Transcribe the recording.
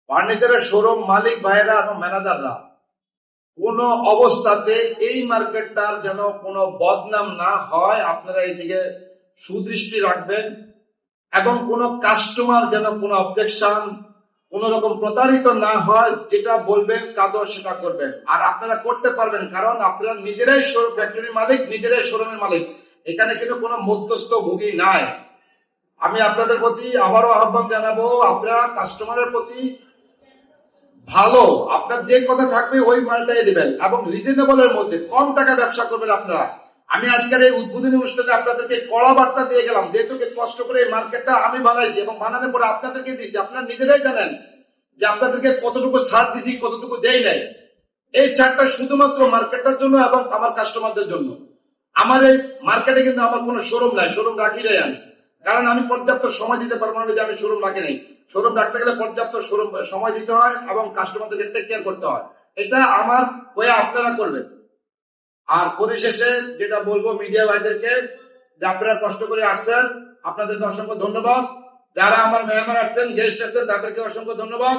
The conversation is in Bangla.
ফার্নিচারের শোরুম মালিক ভাইয়েরা এবং ম্যানেজাররা কোন অবস্থাতে এই মার্কেটটার যেন কোনো বদনাম না হয়, আপনারা এইদিকে সুদৃষ্টি রাখবেন এবং কোন কাস্টমার যেন কোনো অবজেকশন, কোন রকম প্রতারিত না হয়। যেটা বলবেন কাদর সেটা করবেন, আর আপনারা করতে পারবেন, কারণ আপনারা নিজেরাই ফ্যাক্টরির মালিক, নিজেরাই শোরুমের মালিক। এখানে কিন্তু কোনো মধ্যস্থ ভোগী নাই। আমি আপনাদের প্রতি আবারও আহ্বান জানাবো, আপনারা কাস্টমারের প্রতি ভালো, আপনার যে কথা থাকবে ওই মালটাই দিবেন এবং রিজনেবলের মধ্যে কম টাকা ব্যবসা করবেন আপনারা। আমি আজকের এই উদ্বোধনী অনুষ্ঠানে আপনাদেরকে কড়া বার্তা দিয়ে গেলাম, যেহেতু কষ্ট করে এই মার্কেটটা আমি বানাইছি এবং বানানোর পরে আপনাদেরকে দিচ্ছি। আপনারা নিজেরাই জানেন যে আপনাদেরকে কতটুকু ছাড় দিছি, কতটুকু দেই নাই। এই ছাড়টা শুধুমাত্র মার্কেটটার জন্য এবং আমার কাস্টমারদের জন্য। আমার এই মার্কেটে কিন্তু আমার কোনো শোরুম নাই, শোরুম রাখি নাই আমি, কারণ আমি পর্যাপ্ত সময় দিতে পারবো না যে আমি শোরুম রাখি নাই। শোরুম রাখতে গেলে পর্যাপ্ত সময় দিতে হয় এবং কাস্টমারদেরকে টেক কেয়ার করতে হয়। এটা আমার হয়ে আপনারা করবেন। আর পরিশেষে যেটা বলবো মিডিয়া ভাইদেরকে, যে আপনারা কষ্ট করে আসছেন, আপনাদেরকে অসংখ্য ধন্যবাদ। যারা আমার মেহমান আসছেন, গেস্ট আসছেন, তাদেরকে অসংখ্য ধন্যবাদ।